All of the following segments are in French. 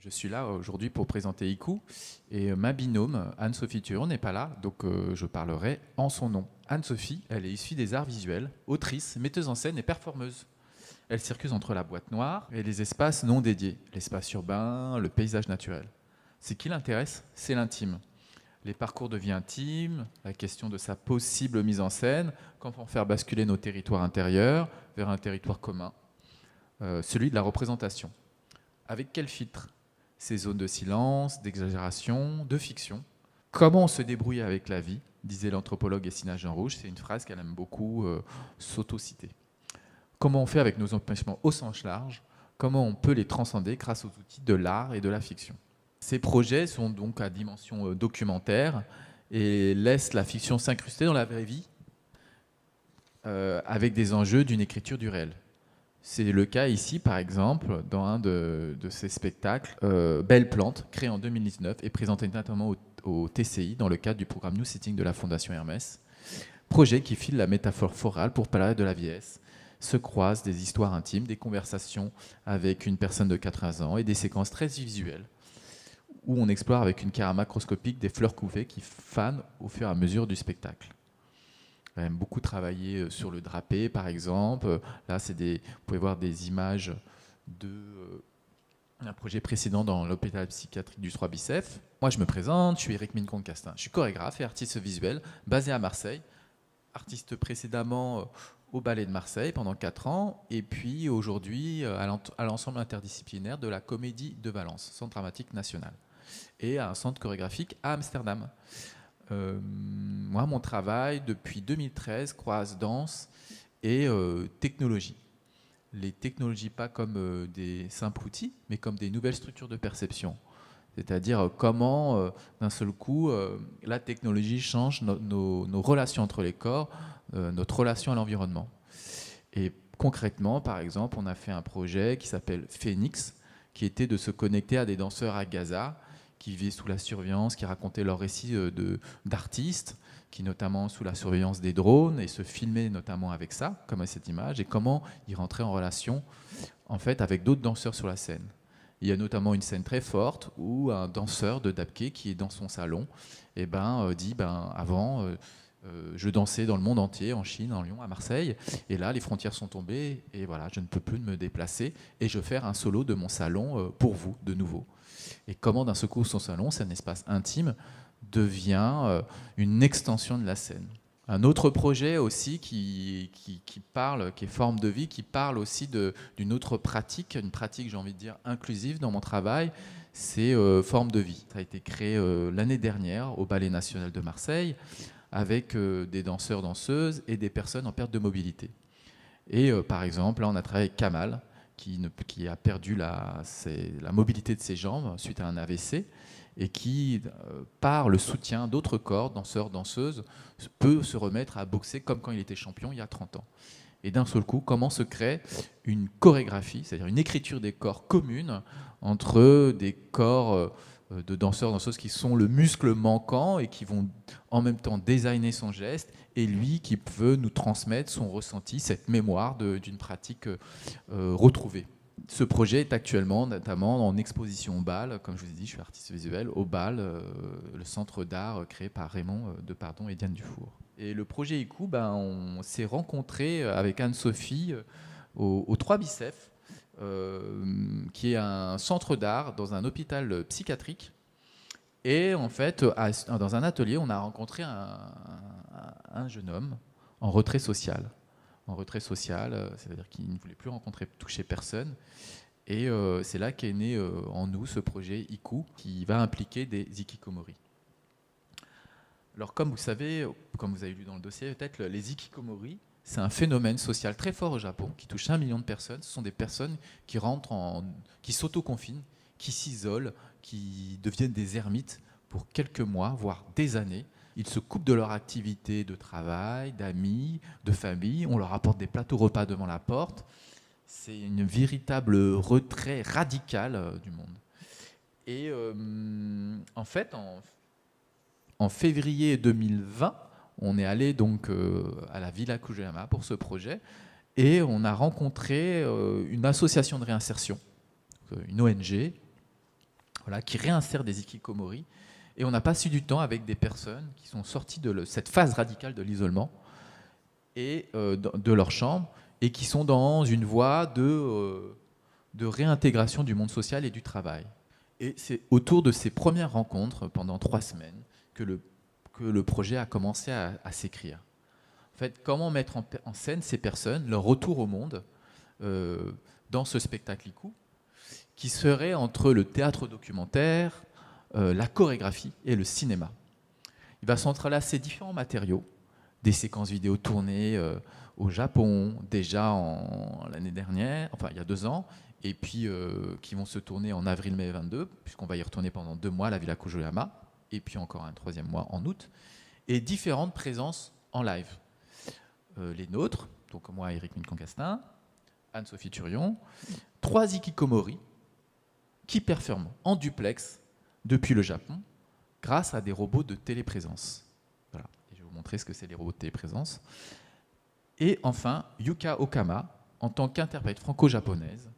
Je suis là aujourd'hui pour présenter ICOO et ma binôme Anne-Sophie Thuron n'est pas là, donc je parlerai en son nom. Anne-Sophie, elle est issue des arts visuels, autrice, metteuse en scène et performeuse. Elle circule entre la boîte noire et les espaces non dédiés, l'espace urbain, le paysage naturel. Ce qui l'intéresse, c'est l'intime. Les parcours de vie intime, la question de sa possible mise en scène, comment faire basculer nos territoires intérieurs vers un territoire commun, celui de la représentation. Avec quel filtre? Ces zones de silence, d'exagération, de fiction. Comment on se débrouille avec la vie, disait l'anthropologue Essina Jean Rouge, c'est une phrase qu'elle aime beaucoup s'auto-citer. Comment on fait avec nos empêchements au sens large, comment on peut les transcender grâce aux outils de l'art et de la fiction. Ces projets sont donc à dimension documentaire et laissent la fiction s'incruster dans la vraie vie avec des enjeux d'une écriture du réel. C'est le cas ici, par exemple, dans un de ces spectacles, Belle Plante, créé en 2019 et présenté notamment au TCI dans le cadre du programme New Sitting de la Fondation Hermès. Projet qui file la métaphore florale pour parler de la vieillesse. Se croisent des histoires intimes, des conversations avec une personne de 80 ans et des séquences très visuelles où on explore avec une caméra macroscopique des fleurs couvées qui fanent au fur et à mesure du spectacle. On a beaucoup travaillé sur le drapé, par exemple. Là, vous pouvez voir des images d'un projet précédent dans l'hôpital psychiatrique du 3 Bicef. Moi, je me présente, je suis Eric Mincon-Castin. Je suis chorégraphe et artiste visuel, basé à Marseille. Artiste précédemment au Ballet de Marseille pendant 4 ans, et puis aujourd'hui à l'ensemble interdisciplinaire de la Comédie de Valence, Centre dramatique national, et à un centre chorégraphique à Amsterdam. Moi, mon travail, depuis 2013, croise danse et technologie. Les technologies, pas comme des simples outils, mais comme des nouvelles structures de perception. C'est-à-dire comment, d'un seul coup, la technologie change nos relations entre les corps, notre relation à l'environnement. Et concrètement, par exemple, on a fait un projet qui s'appelle Phoenix, qui était de se connecter à des danseurs à Gaza, qui vivaient sous la surveillance, qui racontaient leurs récits d'artistes, qui notamment sous la surveillance des drones, et se filmaient notamment avec ça, comme à cette image, et comment ils rentraient en relation en fait, avec d'autres danseurs sur la scène. Il y a notamment une scène très forte où un danseur de Dabke qui est dans son salon dit avant je dansais dans le monde entier, en Chine, en Lyon, à Marseille, et là les frontières sont tombées et voilà, je ne peux plus me déplacer et je vais faire un solo de mon salon pour vous de nouveau. Et comment d'un seul coup son salon, c'est un espace intime, devient une extension de la scène. Un autre projet aussi qui parle, qui est forme de vie, qui parle aussi d'une autre pratique, une pratique, j'ai envie de dire, inclusive dans mon travail, c'est forme de vie. Ça a été créé l'année dernière au Ballet National de Marseille avec des danseurs, danseuses et des personnes en perte de mobilité. Et par exemple, là, on a travaillé avec Kamal, qui a perdu la mobilité de ses jambes suite à un AVC, et qui, par le soutien d'autres corps, danseurs, danseuses, peut se remettre à boxer comme quand il était champion il y a 30 ans. Et d'un seul coup, comment se crée une chorégraphie, c'est-à-dire une écriture des corps commune entre des corps de danseurs, danseuses qui sont le muscle manquant et qui vont en même temps designer son geste, et lui qui peut nous transmettre son ressenti, cette mémoire d'une pratique retrouvée. Ce projet est actuellement notamment en exposition au BAL, comme je vous ai dit, je suis artiste visuel, au BAL, le centre d'art créé par Raymond Depardon et Diane Dufour. Et le projet ICOO, on s'est rencontré avec Anne-Sophie au 3 Bicef, qui est un centre d'art dans un hôpital psychiatrique. Et en fait, dans un atelier, on a rencontré un jeune homme en retrait social. C'est-à-dire qu'il ne voulait plus toucher personne. Et c'est là qu'est né en nous ce projet ICOO qui va impliquer des hikikomori. Alors comme vous savez, comme vous avez lu dans le dossier peut-être, les hikikomori, c'est un phénomène social très fort au Japon qui touche 1 million de personnes. Ce sont des personnes qui s'auto-confinent, qui s'isolent, qui deviennent des ermites pour quelques mois, voire des années. Ils se coupent de leur activité de travail, d'amis, de famille. On leur apporte des plateaux repas devant la porte. C'est une véritable retrait radical du monde. Et en fait, en février 2020, on est allé donc à la Villa Kujuyama pour ce projet et on a rencontré une association de réinsertion, une ONG, voilà, qui réinsèrent des hikikomori. Et on a passé du temps avec des personnes qui sont sorties de cette phase radicale de l'isolement et de leur chambre et qui sont dans une voie de réintégration du monde social et du travail. Et c'est autour de ces premières rencontres, pendant 3 semaines, que le projet a commencé à s'écrire. En fait, comment mettre en scène ces personnes, leur retour au monde, dans ce spectacle IKU, qui serait entre le théâtre documentaire, la chorégraphie et le cinéma. Il va s'entrelacer différents matériaux, des séquences vidéo tournées au Japon, déjà l'année dernière, enfin il y a 2 ans, et puis qui vont se tourner en avril-mai 22, puisqu'on va y retourner pendant 2 mois à la Villa Kojoyama, et puis encore un 3e mois en août, et différentes présences en live. Les nôtres, donc moi, Eric Minkoncastin, Anne-Sophie Turion, 3 hikikomori qui performent en duplex depuis le Japon grâce à des robots de téléprésence. Voilà. Et je vais vous montrer ce que c'est les robots de téléprésence. Et enfin, Yuka Okama, en tant qu'interprète franco-japonaise,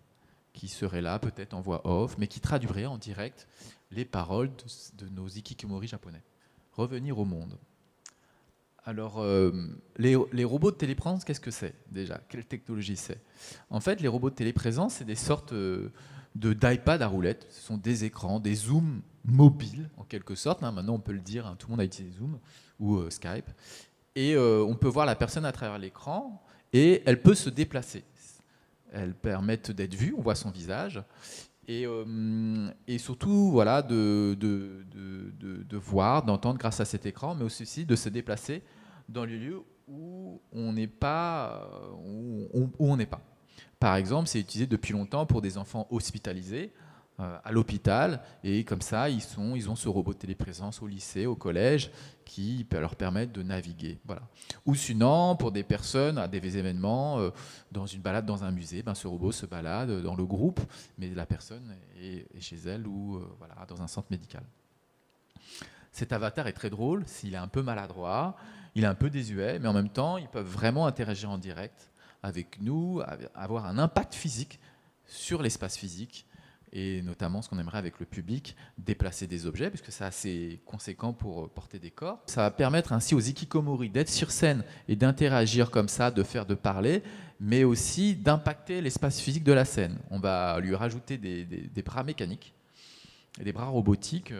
qui serait là peut-être en voix off, mais qui traduirait en direct les paroles de nos hikikomori japonais. Revenir au monde. Alors, les robots de téléprésence, qu'est-ce que c'est déjà? Quelle technologie c'est? En fait, les robots de téléprésence, c'est des sortes d'iPad à roulettes. Ce sont des écrans, des zooms mobiles, en quelque sorte. Maintenant, on peut le dire, tout le monde a utilisé Zoom ou Skype. Et on peut voir la personne à travers l'écran et elle peut se déplacer. Elles permettent d'être vues, on voit son visage. Et surtout, voilà, de voir, d'entendre grâce à cet écran, mais aussi de se déplacer dans les lieux où on n'est pas. Où on n'est pas. Par exemple, c'est utilisé depuis longtemps pour des enfants hospitalisés à l'hôpital, et comme ça, ils ont ce robot de téléprésence au lycée, au collège, qui peut leur permettre de naviguer. Voilà. Ou sinon, pour des personnes à des événements, dans une balade dans un musée, ce robot se balade dans le groupe, mais la personne est chez elle ou voilà, dans un centre médical. Cet avatar est très drôle, s'il est un peu maladroit, il est un peu désuet, mais en même temps, ils peuvent vraiment interagir en direct avec nous, avoir un impact physique sur l'espace physique, et notamment ce qu'on aimerait avec le public, déplacer des objets, puisque c'est assez conséquent pour porter des corps. Ça va permettre ainsi aux hikikomori d'être sur scène et d'interagir comme ça, de parler, mais aussi d'impacter l'espace physique de la scène. On va lui rajouter des bras mécaniques et des bras robotiques,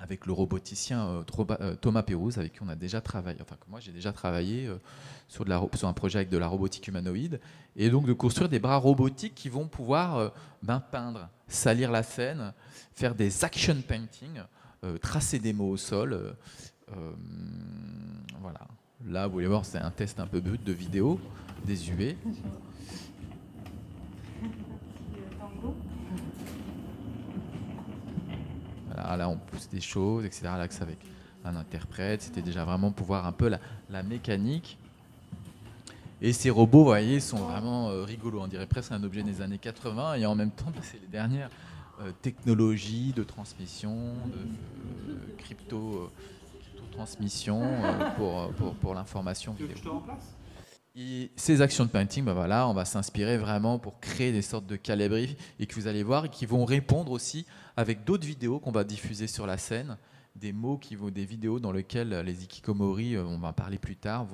avec le roboticien Thomas Pérouse, avec qui on a déjà travaillé, enfin que moi j'ai déjà travaillé sur un projet avec de la robotique humanoïde, et donc de construire des bras robotiques qui vont pouvoir peindre, salir la scène, faire des action painting, tracer des mots au sol. Voilà. Là, vous voulez voir, c'est un test un peu brut de vidéo, désuet. Là, on pousse des choses, etc. Là, que c'est avec un interprète. C'était déjà vraiment pour voir un peu la mécanique. Et ces robots, vous voyez, sont vraiment rigolos. On dirait presque un objet des années 80. Et en même temps, c'est les dernières technologies de transmission, de crypto-transmission pour l'information vidéo. Je te remplace ? Et ces actions de painting, voilà, on va s'inspirer vraiment pour créer des sortes de calibri et que vous allez voir et qui vont répondre aussi avec d'autres vidéos qu'on va diffuser sur la scène, des vidéos dans lesquelles les hikikomori, on va en parler plus tard,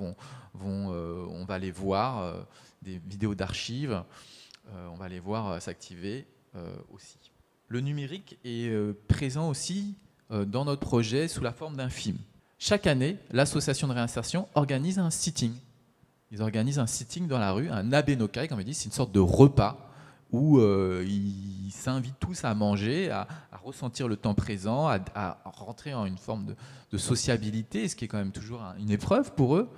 on va les voir, des vidéos d'archives, on va les voir s'activer aussi. Le numérique est présent aussi dans notre projet sous la forme d'un film. Chaque année, l'association de réinsertion organise un sitting. Ils organisent un sitting dans la rue, un abenokai, comme on dit, c'est une sorte de repas où ils s'invitent tous à manger, à ressentir le temps présent, à rentrer en une forme de sociabilité, ce qui est quand même toujours une épreuve pour eux.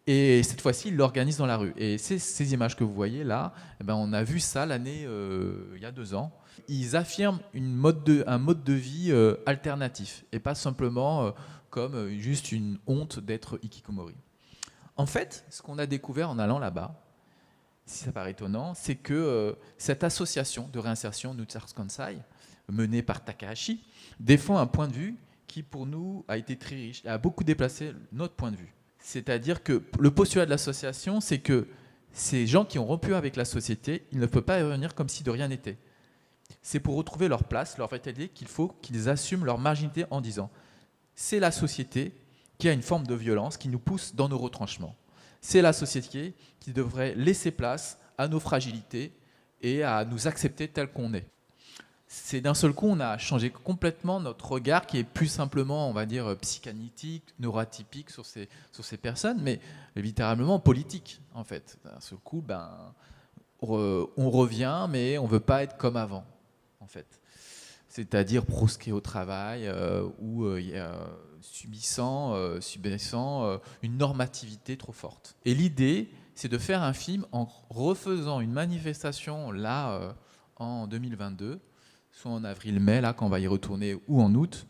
Et cette fois-ci, ils l'organisent dans la rue. Et ces images que vous voyez là, on a vu ça l'année, il y a 2 ans. Ils affirment un mode de vie alternatif, et pas simplement comme juste une honte d'être hikikomori. En fait, ce qu'on a découvert en allant là-bas, si ça paraît étonnant, c'est que cette association de réinsertion Nutsars Kansai, menée par Takahashi, défend un point de vue qui, pour nous, a été très riche et a beaucoup déplacé notre point de vue. C'est-à-dire que le postulat de l'association, c'est que ces gens qui ont rompu avec la société, ils ne peuvent pas y revenir comme si de rien n'était. C'est pour retrouver leur place, leur vitalité, qu'il faut qu'ils assument leur marginalité en disant « c'est la société qui a une forme de violence qui nous pousse dans nos retranchements. C'est la société qui devrait laisser place à nos fragilités et à nous accepter tels qu'on est. » C'est d'un seul coup, on a changé complètement notre regard qui est plus simplement, on va dire, psychanalytique, neuroatypique sur ces personnes, mais littéralement politique, en fait. D'un seul coup, on revient, mais on ne veut pas être comme avant, en fait. C'est-à-dire proscrit au travail ou subissant une normativité trop forte. Et l'idée, c'est de faire un film en refaisant une manifestation, là, en 2022, soit en avril-mai, là, quand on va y retourner, ou en août,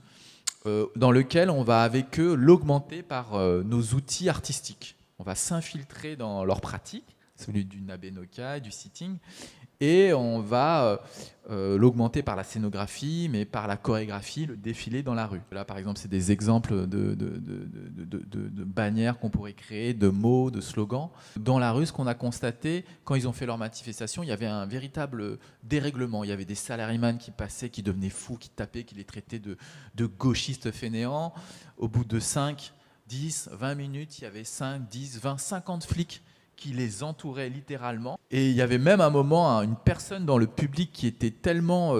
dans lequel on va avec eux l'augmenter par nos outils artistiques. On va s'infiltrer dans leur pratique, celui du Nabe no Kai, du sitting, et on va l'augmenter par la scénographie, mais par la chorégraphie, le défilé dans la rue. Là, par exemple, c'est des exemples de bannières qu'on pourrait créer, de mots, de slogans. Dans la rue, ce qu'on a constaté, quand ils ont fait leur manifestation, il y avait un véritable dérèglement. Il y avait des salariés qui passaient, qui devenaient fous, qui tapaient, qui les traitaient de gauchistes fainéants. Au bout de 5, 10, 20 minutes, il y avait 5, 10, 20, 50 flics qui les entouraient littéralement. Et il y avait même un moment une personne dans le public qui était tellement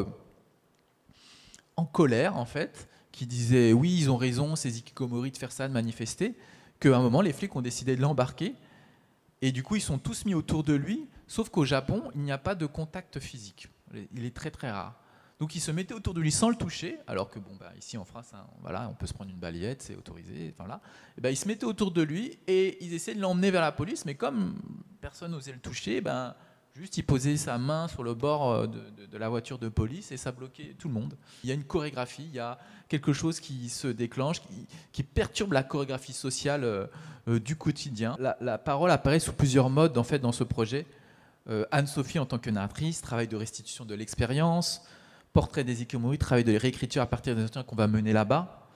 en colère, en fait, qui disait « oui, ils ont raison, ces hikikomori, de faire ça, de manifester », qu'à un moment, les flics ont décidé de l'embarquer. Et du coup, ils sont tous mis autour de lui, sauf qu'au Japon, il n'y a pas de contact physique. Il est très, très rare. Donc, ils se mettaient autour de lui sans le toucher, alors que, ici en France, voilà, on peut se prendre une balayette, c'est autorisé. Enfin, là. Ils se mettaient autour de lui et ils essayaient de l'emmener vers la police, mais comme personne n'osait le toucher, juste il posait sa main sur le bord de la voiture de police et ça bloquait tout le monde. Il y a une chorégraphie, il y a quelque chose qui se déclenche, qui perturbe la chorégraphie sociale du quotidien. La parole apparaît sous plusieurs modes en fait, dans ce projet. Anne-Sophie, en tant que narratrice, travail de restitution de l'expérience. Portrait des hikikomori, travail de réécriture à partir des entretiens qu'on va mener là-bas.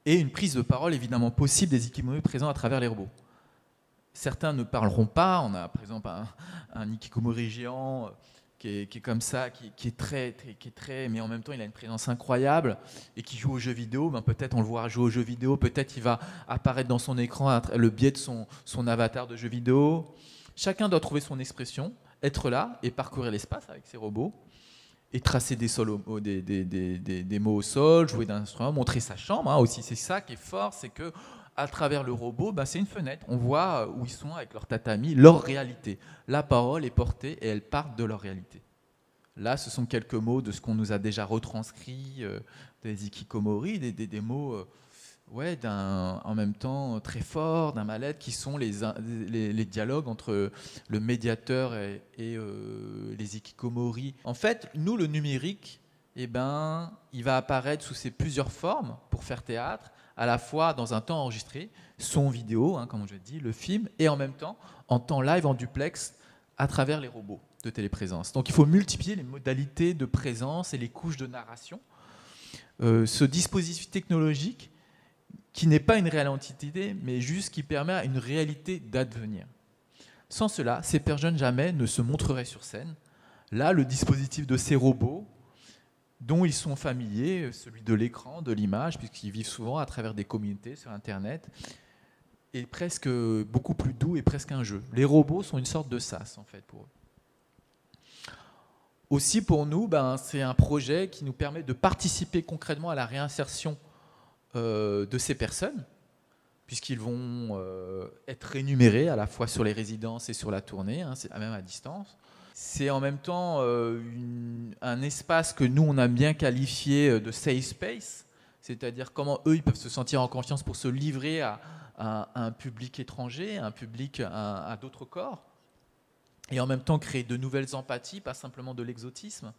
Et une prise de parole évidemment possible des hikikomori présents à travers les robots. Certains ne parleront pas. On a par exemple un hikikomori géant qui est comme ça, qui est très, mais en même temps il a une présence incroyable et qui joue aux jeux vidéo. Peut-être on le voit jouer aux jeux vidéo, peut-être il va apparaître dans son écran à le biais de son avatar de jeu vidéo. Chacun doit trouver son expression, être là et parcourir l'espace avec ses robots et tracer des mots au sol, jouer d'un instrument, montrer sa chambre aussi. C'est ça qui est fort, c'est que à travers le robot, c'est une fenêtre. On voit où ils sont avec leur tatami, leur réalité. La parole est portée et elle part de leur réalité. Là, ce sont quelques mots de ce qu'on nous a déjà retranscrit des hikikomori, des mots en même temps très forts, d'un mal-être, qui sont les dialogues entre le médiateur et les hikikomori. En fait, nous, le numérique, il va apparaître sous ces plusieurs formes pour faire théâtre, à la fois dans un temps enregistré, son vidéo, comme je l'ai dit, le film, et en même temps en temps live, en duplex, à travers les robots de téléprésence. Donc il faut multiplier les modalités de présence et les couches de narration. Ce dispositif technologique, qui n'est pas une réelle entité, mais juste qui permet à une réalité d'advenir. Sans cela, ces personnes jamais ne se montreraient sur scène. Là, le dispositif de ces robots, dont ils sont familiers, celui de l'écran, de l'image, puisqu'ils vivent souvent à travers des communautés sur Internet, est presque beaucoup plus doux et presque un jeu. Les robots sont une sorte de sas, en fait, pour eux. Aussi, pour nous, c'est un projet qui nous permet de participer concrètement à la réinsertion de ces personnes, puisqu'ils vont être rémunérés à la fois sur les résidences et sur la tournée, même à distance. C'est en même temps un espace que nous, on a bien qualifié de safe space, c'est-à-dire comment eux, ils peuvent se sentir en confiance pour se livrer à un public étranger, un public à d'autres corps, et en même temps créer de nouvelles empathies, pas simplement de l'exotisme.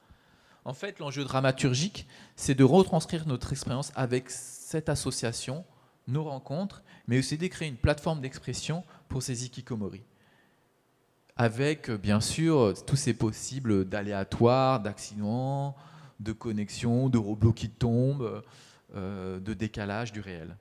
En fait, l'enjeu dramaturgique, c'est de retranscrire notre expérience avec cette association, nos rencontres, mais aussi de créer une plateforme d'expression pour ces hikikomori. Avec, bien sûr, tous ces possibles d'aléatoires, d'accidents, de connexions, de robots qui tombent, de décalage du réel.